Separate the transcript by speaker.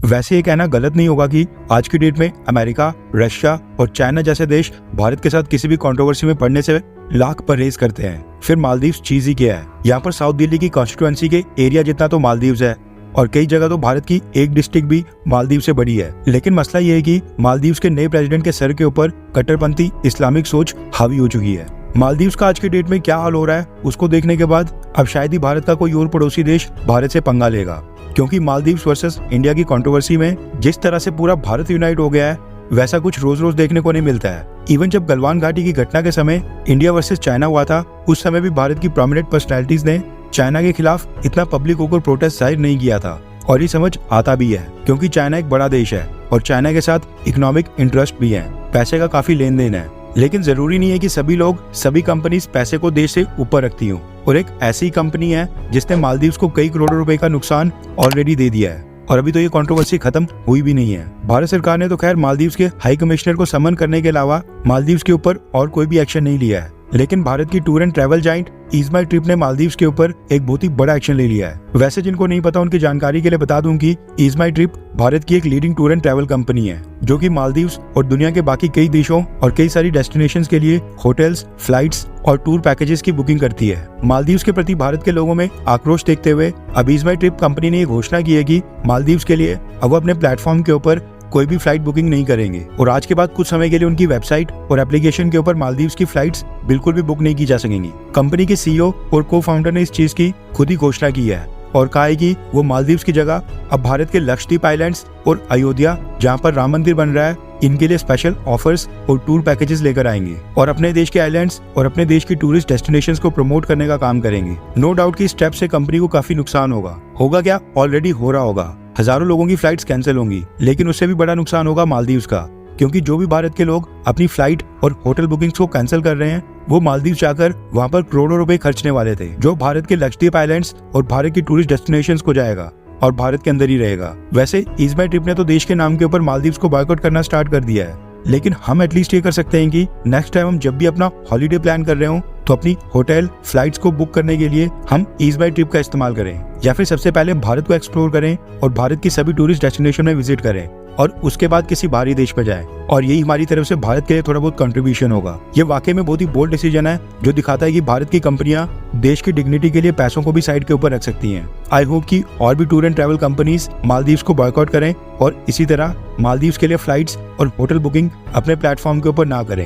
Speaker 1: वैसे ये कहना गलत नहीं होगा कि आज की डेट में अमेरिका, रशिया और चाइना जैसे देश भारत के साथ किसी भी कंट्रोवर्सी में पड़ने से लाख परहेज करते हैं। फिर मालदीव्स चीज ही क्या है। यहाँ पर साउथ दिल्ली की कॉन्स्टिट्यूएंसी के एरिया जितना तो मालदीव्स है और कई जगह तो भारत की एक डिस्ट्रिक्ट भी मालदीव से बड़ी है। लेकिन मसला ये है कि मालदीव्स के नए प्रेसिडेंट के सर के ऊपर कट्टरपंथी इस्लामिक सोच हावी हो चुकी है। मालदीव्स का आज की डेट में क्या हाल हो रहा है उसको देखने के बाद अब शायद ही भारत का कोई और पड़ोसी देश भारत से पंगा लेगा, क्योंकि मालदीव्स वर्सेस इंडिया की कंट्रोवर्सी में जिस तरह से पूरा भारत यूनाइट हो गया है वैसा कुछ रोज रोज देखने को नहीं मिलता है। इवन जब गलवान घाटी की घटना के समय इंडिया वर्सेस चाइना हुआ था, उस समय भी भारत की प्रोमिनेंट पर्सनैलिटीज ने चाइना के खिलाफ इतना पब्लिक होकर प्रोटेस्ट जाहिर नहीं किया था। और ये समझ आता भी है क्योंकि चाइना एक बड़ा देश है और चाइना के साथ इकोनॉमिक इंटरेस्ट भी है, पैसे का काफी लेन देन है। लेकिन जरूरी नहीं है कि सभी लोग, सभी कंपनीज पैसे को देश से ऊपर रखती हूँ। और एक ऐसी कंपनी है जिसने मालदीव्स को कई करोड़ों रुपए का नुकसान ऑलरेडी दे दिया है और अभी तो ये कंट्रोवर्सी खत्म हुई भी नहीं है। भारत सरकार ने तो खैर मालदीव्स के हाई कमिश्नर को समन करने के अलावा मालदीव्स के ऊपर और कोई भी एक्शन नहीं लिया है। लेकिन भारत की tour and travel giant Ease My Trip ने मालदीव्स के ऊपर एक बहुत ही बड़ा एक्शन ले लिया है। वैसे जिनको नहीं पता उनकी जानकारी के लिए बता दूं कि ईज माई ट्रिप भारत की एक leading tour and travel company है जो कि मालदीव्स और दुनिया के बाकी कई देशों और कई सारी डेस्टिनेशंस के लिए होटल्स, फ्लाइट्स और टूर पैकेजेस की बुकिंग करती है। मालदीव्स के प्रति भारत के लोगों में आक्रोश देखते हुए अब ईज माई ट्रिप कंपनी ने ये घोषणा की है कि मालदीव्स के लिए अब वो अपने प्लेटफॉर्म के ऊपर कोई भी फ्लाइट बुकिंग नहीं करेंगे और आज के बाद कुछ समय के लिए उनकी वेबसाइट और एप्लीकेशन के ऊपर मालदीव्स की फ्लाइट्स बिल्कुल भी बुक नहीं की जा सकेंगी। कंपनी के सीईओ और को फाउंडर ने इस चीज की खुद ही घोषणा की है और कहा है कि वो मालदीव्स की जगह अब भारत के लक्षद्वीप आइलैंड्स और अयोध्या, जहां पर राम मंदिर बन रहा है, इनके लिए स्पेशल ऑफर्स और टूर पैकेजेस लेकर आएंगे और अपने देश के आइलैंड्स और अपने देश की टूरिस्ट डेस्टिनेशंस को प्रमोट करने का काम करेंगे। नो डाउट कि इस स्टेप से कंपनी को काफी नुकसान होगा क्या, ऑलरेडी हो रहा होगा। हजारों लोगों की फ्लाइट्स कैंसिल होंगी, लेकिन उससे भी बड़ा नुकसान होगा मालदीव्स का, क्योंकि जो भी भारत के लोग अपनी फ्लाइट और होटल बुकिंग्स को कैंसिल कर रहे हैं वो मालदीव जाकर वहां पर करोड़ों रुपए खर्चने वाले थे, जो भारत के लक्षद्वीप आइलैंड्स और भारत की टूरिस्ट डेस्टिनेशंस को जाएगा और भारत के अंदर ही रहेगा। वैसे ईज माई ट्रिप ने तो देश के नाम के ऊपर मालदीव्स को बॉयकॉट करना स्टार्ट कर दिया है, लेकिन हम एटलीस्ट ये कर सकते हैं कि नेक्स्ट टाइम हम जब भी अपना हॉलीडे प्लान कर रहे हो तो अपनी होटल, फ्लाइट्स को बुक करने के लिए हम ईज माई ट्रिप का इस्तेमाल करें, या फिर सबसे पहले भारत को एक्सप्लोर करें और भारत की सभी टूरिस्ट डेस्टिनेशन में विजिट करें और उसके बाद किसी बाहरी देश पर जाएं। और यही हमारी तरफ से भारत के लिए थोड़ा बहुत कंट्रीब्यूशन होगा। ये वाकई में बहुत ही बोल्ड डिसीजन है जो दिखाता है कि भारत की कंपनियां देश की डिग्निटी के लिए पैसों को भी साइड के ऊपर रख सकती हैं। आई होप कि और भी tour and travel companies Maldives को बॉयकॉट करें और इसी तरह मालदीव्स के लिए फ्लाइट्स और होटल बुकिंग अपने प्लेटफॉर्म के ऊपर ना करें।